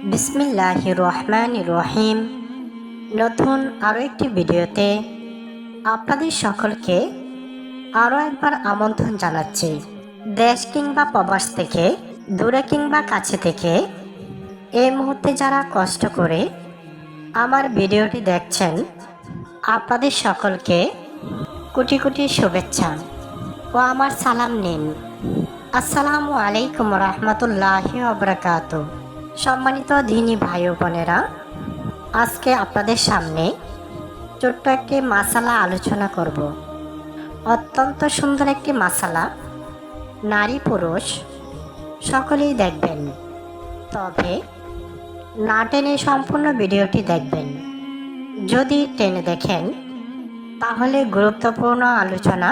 বিসমিল্লাহির রহমানির রহিম। নতুন আরও একটি ভিডিওতে আপনাদের সকলকে আরও একবার আমন্ত্রণ জানাচ্ছি। দেশ কিংবা প্রবাস থেকে, দূরে কিংবা কাছে থেকে এই মুহূর্তে যারা কষ্ট করে আমার ভিডিওটি দেখছেন, আপনাদের সকলকে কোটি কোটি শুভেচ্ছা ও আমার সালাম নিন। আসসালামু আলাইকুম রহমতুল্লাহি ওয়া বারাকাতুহু। সম্মানিত দিনী ভাই ও বোনেরা, আজকে আপনাদের সামনে ছোট্ট একটি মাসালা আলোচনা করব। অত্যন্ত সুন্দর একটি মাসালা, নারী পুরুষ সকলেই দেখবেন, তবে না টেনে সম্পূর্ণ ভিডিওটি দেখবেন। যদি টেনে দেখেন তাহলে গুরুত্বপূর্ণ আলোচনা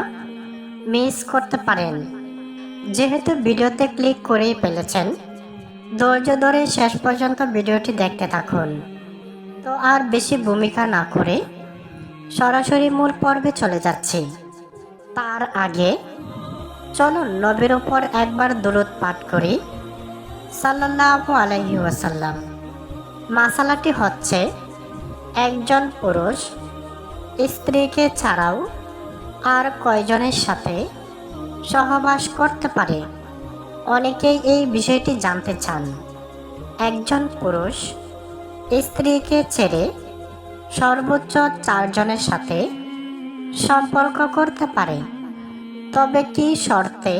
মিস করতে পারেন। যেহেতু ভিডিওতে ক্লিক করেই ফেলেছেন, ধৈর্য ধরে শেষ পর্যন্ত ভিডিওটি দেখতে থাকুন। তো আর বেশি ভূমিকা না করে সরাসরি মূল পর্বে চলে যাচ্ছি। তার আগে চলুন নবীর উপর একবার দুরূদ পাঠ করি, সাল্লাল্লাহু আলাইহি ওয়াসাল্লাম। মাসালাটি হচ্ছে, একজন পুরুষ স্ত্রীকে ছাড়াও আর কয়জনের সাথে সহবাস করতে পারে? অনেকেই এই বিষয়টি জানতে চান। একজন পুরুষ স্ত্রীকে ছেড়ে সর্বোচ্চ 4 জনের সাথে সম্পর্ক করতে পারে, তবে কি শর্তে,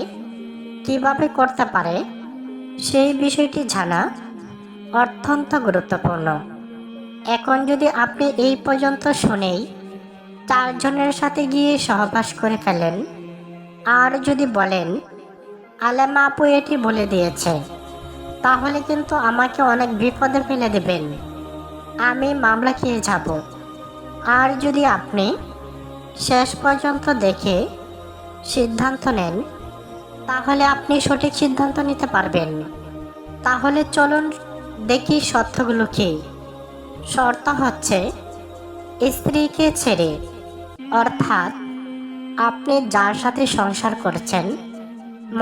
কিভাবে করতে পারে সেই বিষয়টি জানা অত্যন্ত গুরুত্বপূর্ণ। এখন যদি আপনি এই পর্যন্ত শুনেই 4 জনের সাথে গিয়ে সহবাস করে ফেলেন, আর যদি বলেন আলেমা আপু এটি বলে দিয়েছে, তাহলে কিন্তু আমাকে অনেক বিপদে ফেলে দেবেন, আমি মামলা খেয়ে যাব। আর যদি আপনি শেষ পর্যন্ত দেখে সিদ্ধান্ত নেন, তাহলে আপনি সঠিক সিদ্ধান্ত নিতে পারবেন। তাহলে চলুন দেখি শর্তগুলো কি। শর্ত হচ্ছে, স্ত্রীকে ছেড়ে, অর্থাৎ আপনি যার সাথে সংসার করছেন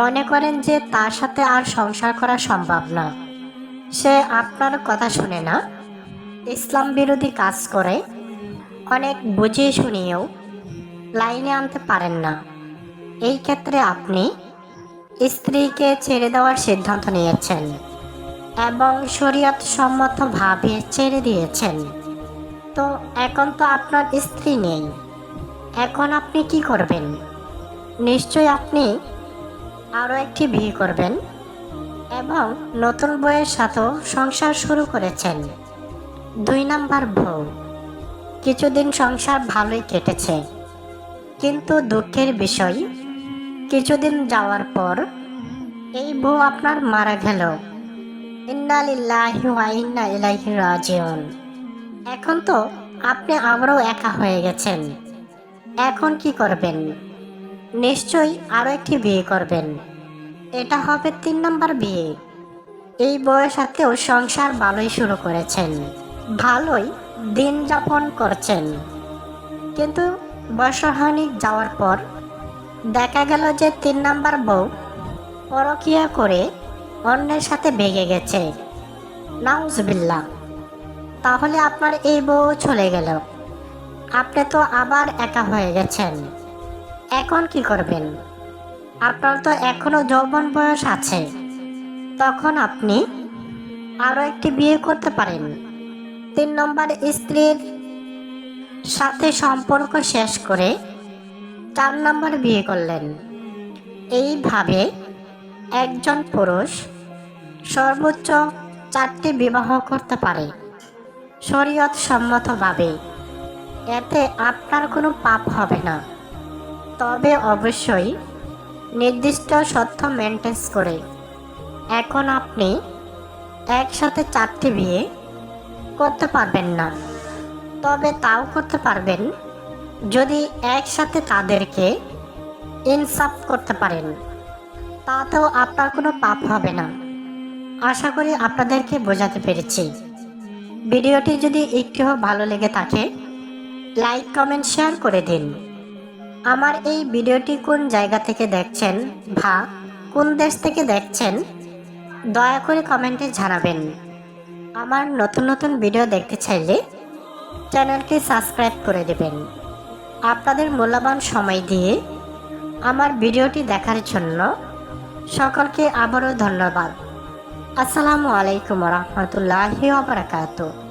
মনে করেন যে তার সাথে আর সংসার করা সম্ভব না, সে আপনার কথা শুনে না, ইসলাম বিরোধী কাজ করে, অনেক বুঝিয়ে শুনিয়েও লাইনে আনতে পারেন না। এই ক্ষেত্রে আপনি স্ত্রীকে ছেড়ে দেওয়ার সিদ্ধান্ত নিয়েছেন এবং শরীয়ত সম্মতভাবে ছেড়ে দিয়েছেন। তো এখন তো আপনার স্ত্রী নেই, এখন আপনি কি করবেন? নিশ্চয়ই আপনি আরও একটি বিয়ে করবেন এবং নতুন বউয়ের সাথেও সংসার শুরু করেছেন। 2 নাম্বার বউ, কিছুদিন সংসার ভালোই কেটেছে, কিন্তু দুঃখের বিষয়, কিছুদিন যাওয়ার পর এই বউ আপনার মারা গেল। ইন্না লিল্লাহি ওয়া ইন্না ইলাইহি রাজিউন। এখন তো আপনি আবারও একা হয়ে গেছেন, এখন কি করবেন? নিশ্চয়ই আরও একটি বিয়ে করবেন। এটা হবে 3 নাম্বার বিয়ে। এই বউয়ের সাথেও সংসার ভালোই শুরু করেছেন, ভালোই দিন যাপন করছেন, কিন্তু বছরখানেক যাওয়ার পর দেখা গেল যে 3 নাম্বার বউ পরকীয়া করে অন্যের সাথে ভেগে গেছে। নাউজুবিল্লাহ। তাহলে আপনার এই বউ চলে গেল, আপনি তো আবার একা হয়ে গেছেন, এখন কি করবেন? আপনার তো এখনো যৌবন বয়স আছে, তখন আপনি আরও একটি বিয়ে করতে পারেন। 3 নম্বর স্ত্রীর সাথে সম্পর্ক শেষ করে 4 নম্বর বিয়ে করলেন। এইভাবে একজন পুরুষ সর্বোচ্চ 4টি বিবাহ করতে পারে শরীয়ত সম্মতভাবে। এতে আপনার কোনো পাপ হবে না, তবে অবশ্যই নির্দিষ্ট শর্ত মেনটেন করে। এখন আপনি একসাথে 4টি বিয়ে করতে পারবেন না, তবে তাও করতে পারবেন যদি একসাথে তাদেরকে ইনসাফ করতে পারেন, তাতেও আপনার কোনো পাপ হবে না। আশা করি আপনাদেরকে বোঝাতে পেরেছি। ভিডিওটি যদি একটু ভালো লেগে থাকে, লাইক কমেন্ট শেয়ার করে দিন। আমার এই ভিডিওটি কোন জায়গা থেকে দেখছেন বা কোন দেশ থেকে দেখছেন, দয়া করে কমেন্টে জানাবেন। আমার নতুন নতুন ভিডিও দেখতে চাইলে চ্যানেলটি সাবস্ক্রাইব করে দেবেন। আপনাদের মূল্যবান সময় দিয়ে আমার ভিডিওটি দেখার জন্য সকলকে আবারও ধন্যবাদ। আসসালামু আলাইকুম রহমতুল্লাহি ওয়া বারাকাতুহু।